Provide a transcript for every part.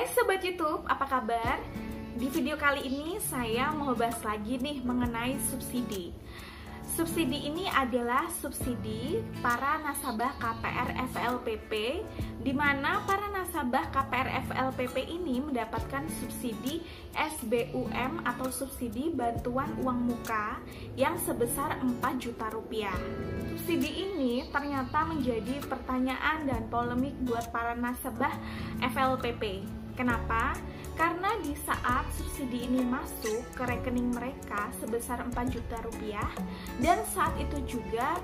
Hai Sobat YouTube, apa kabar? Di video kali ini saya mau bahas lagi nih mengenai subsidi. Subsidi ini adalah subsidi para nasabah KPR FLPP, di mana para nasabah KPR FLPP ini mendapatkan subsidi SBUM atau subsidi bantuan uang muka yang sebesar 4 juta rupiah. Subsidi ini ternyata menjadi pertanyaan dan polemik buat para nasabah FLPP. Kenapa? Karena di saat subsidi ini masuk ke rekening mereka sebesar 4 juta rupiah, dan saat itu juga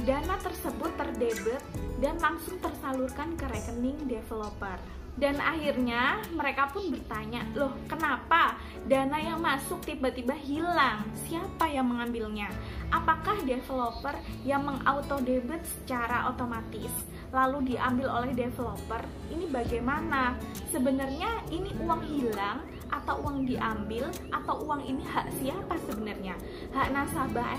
dana tersebut terdebit dan langsung tersalurkan ke rekening developer. Dan akhirnya mereka pun bertanya, loh kenapa dana yang masuk tiba-tiba hilang? Siapa yang mengambilnya? Apakah developer yang mengauto-debit secara otomatis lalu diambil oleh developer? Ini bagaimana? Sebenarnya ini uang hilang atau uang diambil atau uang ini hak siapa sebenarnya? Hak nasabah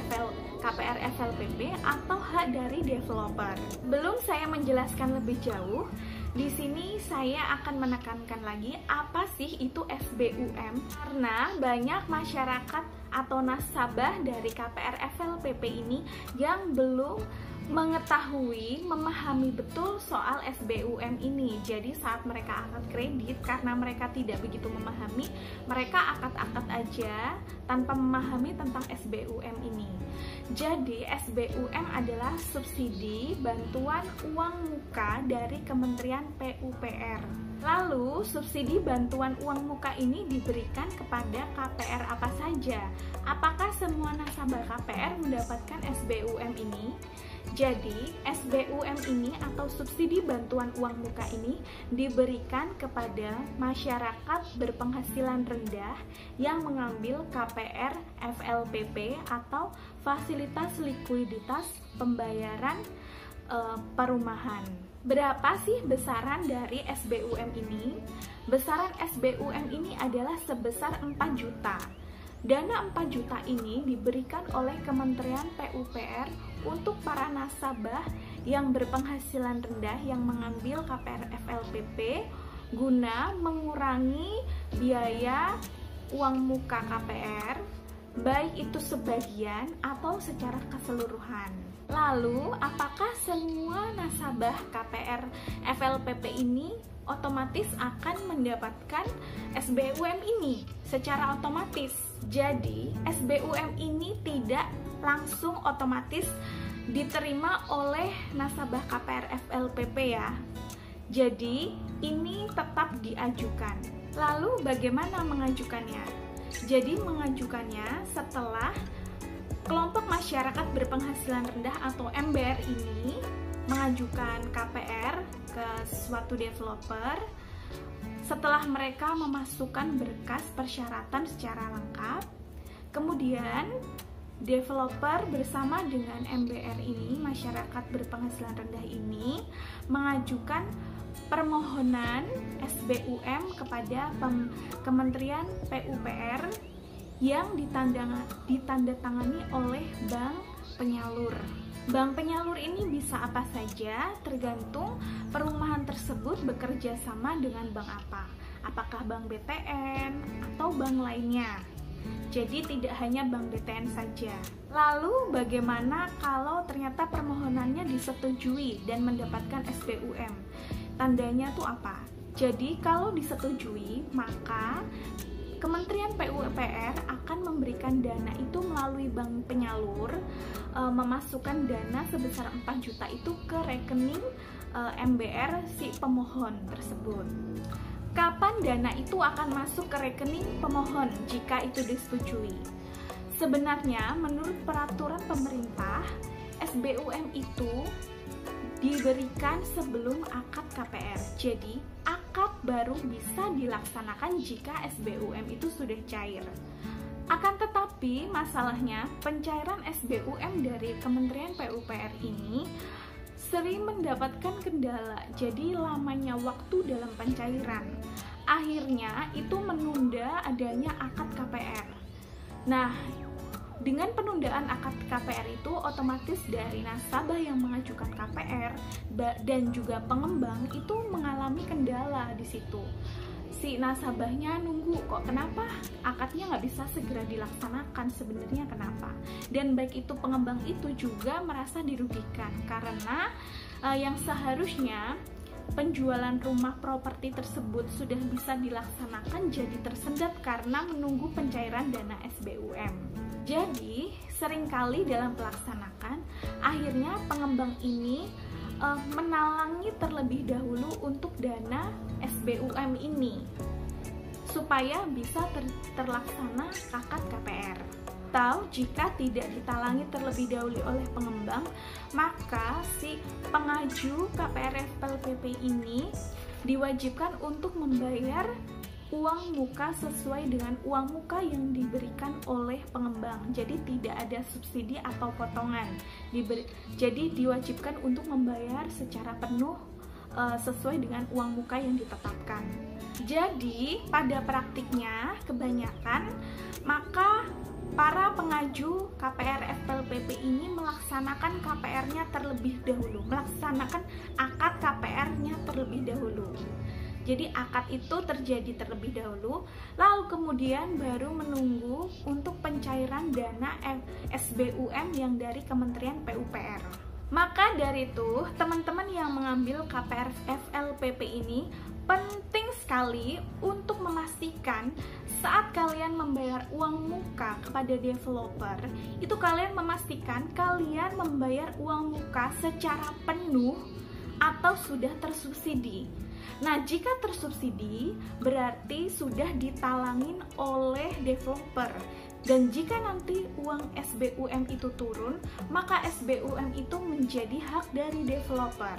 KPR FLPP atau hak dari developer? Belum saya menjelaskan lebih jauh, di sini saya akan menekankan lagi apa sih itu SBUM, karena banyak masyarakat atau nasabah dari KPR FLPP ini yang belum mengetahui, memahami betul soal SBUM ini. Jadi saat mereka angkat kredit, karena mereka tidak begitu memahami, mereka angkat-angkat aja tanpa memahami tentang SBUM ini. Jadi SBUM adalah subsidi bantuan uang muka dari Kementerian PUPR. Lalu subsidi bantuan uang muka ini diberikan kepada KPR apa saja? Apakah semua nasabah KPR mendapatkan SBUM ini? Jadi, SBUM ini atau subsidi bantuan uang muka ini diberikan kepada masyarakat berpenghasilan rendah yang mengambil KPR FLPP atau fasilitas likuiditas pembayaran perumahan. Berapa sih besaran dari SBUM ini? Besaran SBUM ini adalah sebesar 4 juta. Dana 4 juta ini diberikan oleh Kementerian PUPR untuk para nasabah yang berpenghasilan rendah yang mengambil KPR FLPP guna mengurangi biaya uang muka KPR, baik itu sebagian atau secara keseluruhan. Lalu, apakah semua nasabah KPR FLPP ini otomatis akan mendapatkan SBUM ini secara otomatis? Jadi, SBUM ini tidak langsung otomatis diterima oleh nasabah KPR FLPP ya. Jadi, ini tetap diajukan. Lalu, bagaimana mengajukannya? Jadi, mengajukannya setelah kelompok masyarakat berpenghasilan rendah atau MBR ini mengajukan KPR ke suatu developer. Setelah mereka memasukkan berkas persyaratan secara lengkap, kemudian developer bersama dengan MBR ini, masyarakat berpenghasilan rendah ini, mengajukan permohonan SBUM kepada Kementerian PUPR yang ditandatangani oleh bank penyalur. Bank penyalur ini bisa apa saja, tergantung perumahan tersebut bekerja sama dengan bank apa. Apakah bank BTN atau bank lainnya. Jadi tidak hanya bank BTN saja. Lalu bagaimana kalau ternyata permohonannya disetujui dan mendapatkan SBUM? Tandanya tuh apa? Jadi kalau disetujui, maka Kementerian PUPR akan memberikan dana itu melalui bank penyalur, memasukkan dana sebesar 4 juta itu ke rekening MBR si pemohon tersebut. Kapan dana itu akan masuk ke rekening pemohon jika itu disetujui? Sebenarnya menurut peraturan pemerintah, SBUM itu diberikan sebelum akad KPR. Jadi, akad baru bisa dilaksanakan jika SBUM itu sudah cair. Akan tetapi, masalahnya pencairan SBUM dari Kementerian PUPR ini sering mendapatkan kendala. Jadi, lamanya waktu dalam pencairan. Akhirnya, itu menunda adanya akad KPR. Nah, dengan penundaan akad KPR itu otomatis dari nasabah yang mengajukan KPR dan juga pengembang itu mengalami kendala di situ. si nasabahnya nunggu, kok kenapa akadnya nggak bisa segera dilaksanakan, sebenarnya kenapa? Dan baik itu pengembang itu juga merasa dirugikan karena yang seharusnya penjualan rumah properti tersebut sudah bisa dilaksanakan jadi tersendat karena menunggu pencairan dana SBUM. Jadi seringkali dalam pelaksanaan akhirnya pengembang ini menalangi terlebih dahulu untuk dana SBUM ini supaya bisa terlaksana akad KPR. Atau jika tidak ditalangi terlebih dahulu oleh pengembang, maka si pengaju KPR FPLPP ini diwajibkan untuk membayar uang muka sesuai dengan uang muka yang diberikan oleh pengembang. Jadi tidak ada subsidi atau potongan. Jadi diwajibkan untuk membayar secara penuh sesuai dengan uang muka yang ditetapkan. Jadi pada praktiknya kebanyakan maka para pengaju KPR FPLPP ini melaksanakan KPR-nya terlebih dahulu, melaksanakan akad KPR-nya terlebih dahulu. Jadi akad itu terjadi terlebih dahulu, lalu kemudian baru menunggu untuk pencairan dana SBUM yang dari Kementerian PUPR. Maka dari itu, teman-teman yang mengambil KPR FPLPP ini penting sekali untuk memastikan saat kalian membayar uang muka kepada developer, itu kalian memastikan kalian membayar uang muka secara penuh atau sudah tersubsidi. Nah, jika tersubsidi berarti sudah ditalangin oleh developer. Dan jika nanti uang SBUM itu turun, maka SBUM itu menjadi hak dari developer.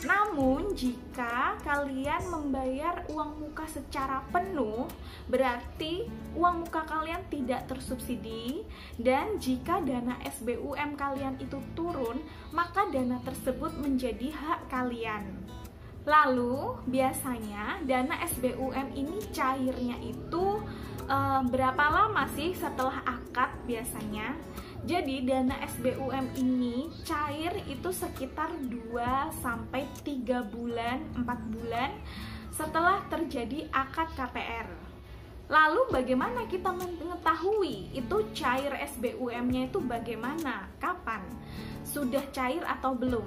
Namun, jika kalian membayar uang muka secara penuh, berarti uang muka kalian tidak tersubsidi, dan jika dana SBUM kalian itu turun, maka dana tersebut menjadi hak kalian. Lalu, biasanya dana SBUM ini cairnya itu berapa lama sih setelah akad biasanya? Jadi dana SBUM ini cair itu sekitar 2-3 bulan, 4 bulan setelah terjadi akad KPR. Lalu bagaimana kita mengetahui itu cair SBUM-nya itu bagaimana? Kapan? Sudah cair atau belum?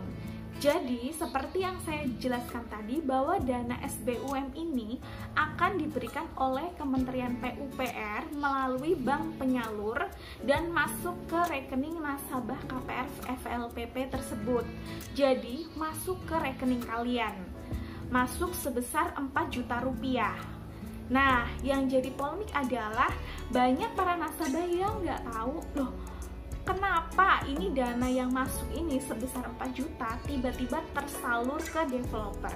Jadi, seperti yang saya jelaskan tadi, bahwa dana SBUM ini akan diberikan oleh Kementerian PUPR melalui bank penyalur dan masuk ke rekening nasabah KPR FPLPP tersebut. Jadi, masuk ke rekening kalian. Masuk sebesar 4 juta rupiah. Nah, yang jadi polemik adalah banyak para nasabah yang nggak tahu, loh, kenapa ini dana yang masuk ini sebesar 4 juta tiba-tiba tersalur ke developer?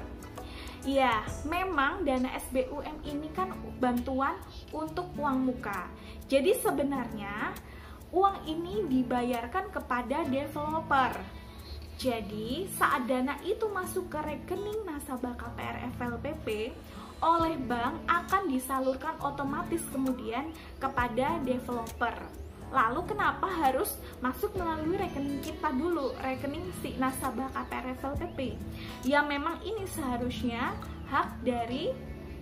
Ya, memang dana SBUM ini kan bantuan untuk uang muka. Jadi sebenarnya uang ini dibayarkan kepada developer. Jadi saat dana itu masuk ke rekening nasabah KPR FPLPP oleh bank akan disalurkan otomatis kemudian kepada developer. Lalu kenapa harus masuk melalui rekening kita dulu, rekening si nasabah KPR FPLPP? Ya memang ini seharusnya hak dari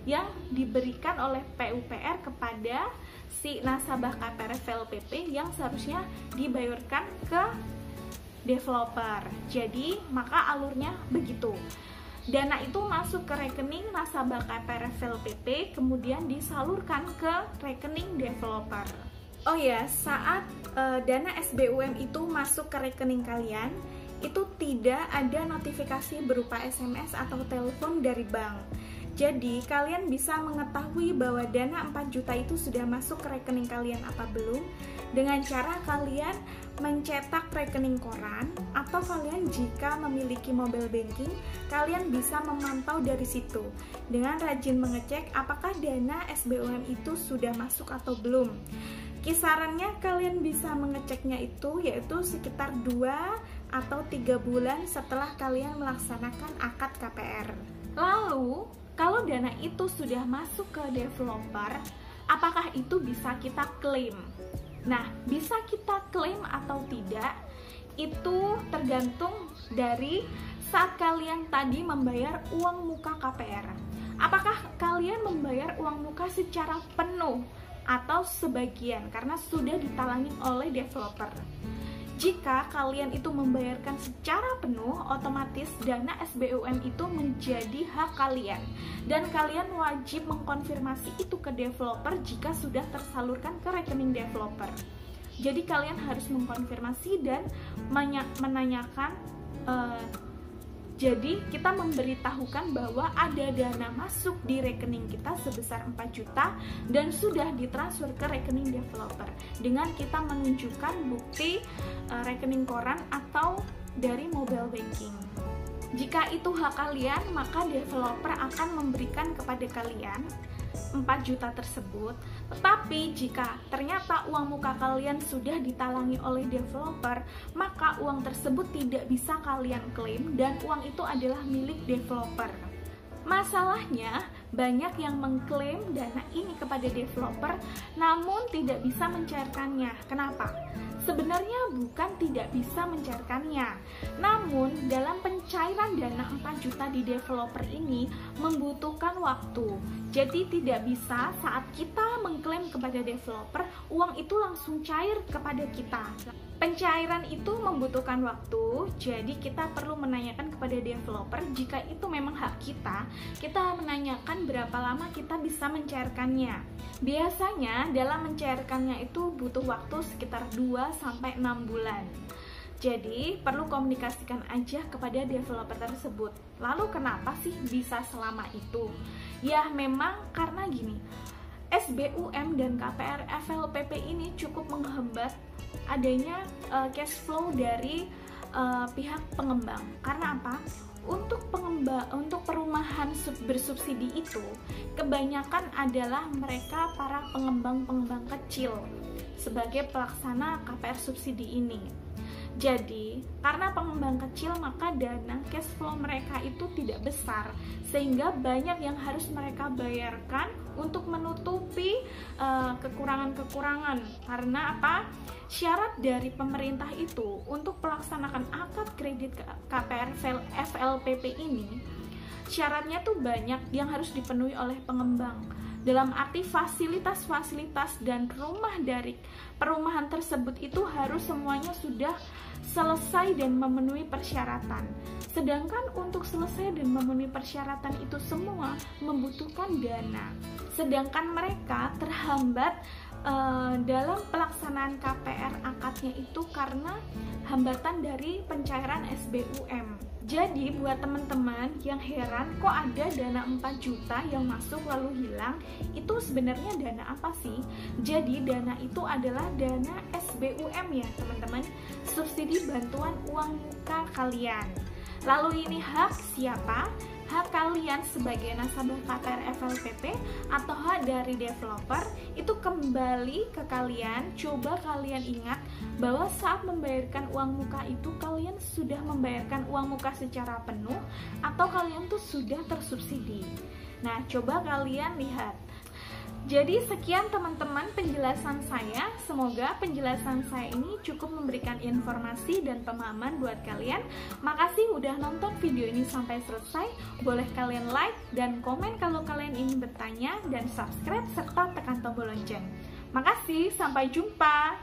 yang diberikan oleh PUPR kepada si nasabah KPR FPLPP yang seharusnya dibayarkan ke developer. Jadi maka alurnya begitu. Dana itu masuk ke rekening nasabah KPR FPLPP kemudian disalurkan ke rekening developer. Oh ya, saat dana SBUM itu masuk ke rekening kalian, itu tidak ada notifikasi berupa SMS atau telepon dari bank. Jadi, kalian bisa mengetahui bahwa dana 4 juta itu sudah masuk ke rekening kalian apa belum dengan cara kalian mencetak rekening koran, atau kalian jika memiliki mobile banking, kalian bisa memantau dari situ dengan rajin mengecek apakah dana SBUM itu sudah masuk atau belum. Kisarannya kalian bisa mengeceknya itu yaitu sekitar 2 atau 3 bulan setelah kalian melaksanakan akad KPR. Lalu, kalau dana itu sudah masuk ke developer, apakah itu bisa kita klaim? Nah, bisa kita klaim atau tidak, itu tergantung dari saat kalian tadi membayar uang muka KPR. Apakah kalian kalian membayar uang muka secara penuh atau sebagian karena sudah ditalangin oleh developer. Jika kalian itu membayarkan secara penuh, otomatis dana SBUM itu menjadi hak kalian dan kalian wajib mengkonfirmasi itu ke developer jika sudah tersalurkan ke rekening developer. Jadi kalian harus mengkonfirmasi dan menanyakan. Jadi kita memberitahukan bahwa ada dana masuk di rekening kita sebesar 4 juta dan sudah ditransfer ke rekening developer dengan kita menunjukkan bukti rekening koran atau dari mobile banking. Jika itu hak kalian, maka developer akan memberikan kepada kalian 4 juta tersebut. Tetapi jika ternyata uang muka kalian sudah ditalangi oleh developer, maka uang tersebut tidak bisa kalian klaim dan uang itu adalah milik developer. Masalahnya, banyak yang mengklaim dana ini kepada developer namun tidak bisa mencairkannya. Kenapa? Sebenarnya bukan tidak bisa mencairkannya, namun dalam pencairan dana 4 juta di developer ini membutuhkan waktu. Jadi tidak bisa saat kita mengklaim kepada developer, uang itu langsung cair kepada kita. Pencairan itu membutuhkan waktu, jadi kita perlu menanyakan kepada developer jika itu memang hak kita menanyakan berapa lama kita bisa mencairkannya. Biasanya dalam mencairkannya itu butuh waktu sekitar 2-6 bulan. Jadi perlu komunikasikan aja kepada developer tersebut. Lalu kenapa sih bisa selama itu? Ya memang karena gini, SBUM dan KPR FLPP ini cukup menghambat adanya cash flow dari pihak pengembang. Karena apa? Untuk perumahan bersubsidi itu kebanyakan adalah mereka para pengembang kecil sebagai pelaksana KPR subsidi ini. Jadi, karena pengembang kecil maka dana cash flow mereka itu tidak besar, sehingga banyak yang harus mereka bayarkan untuk menutupi kekurangan-kekurangan. Karena apa? Syarat dari pemerintah itu untuk melaksanakan akad kredit KPR FLPP ini, syaratnya tuh banyak yang harus dipenuhi oleh pengembang. Dalam arti fasilitas-fasilitas dan rumah dari perumahan tersebut itu harus semuanya sudah selesai dan memenuhi persyaratan. Sedangkan untuk selesai dan memenuhi persyaratan itu semua membutuhkan dana. Sedangkan mereka terhambat dalam pelaksanaan KPR akadnya itu karena hambatan dari pencairan SBUM. Jadi buat teman-teman yang heran kok ada dana 4 juta yang masuk lalu hilang, itu sebenarnya dana apa sih? Jadi dana itu adalah dana SBUM ya teman-teman, subsidi bantuan uang muka kalian. Lalu ini hak siapa? Hak kalian sebagai nasabah KPR FLPP atau hak dari developer itu kembali ke kalian. Coba kalian ingat bahwa saat membayarkan uang muka itu kalian sudah membayarkan uang muka secara penuh atau kalian tuh sudah tersubsidi. Nah, coba kalian lihat. Jadi sekian teman-teman penjelasan saya. Semoga penjelasan saya ini cukup memberikan informasi dan pemahaman buat kalian. Makasih udah nonton video ini sampai selesai. Boleh kalian like dan komen kalau kalian ingin bertanya, dan subscribe serta tekan tombol lonceng. Makasih, sampai jumpa.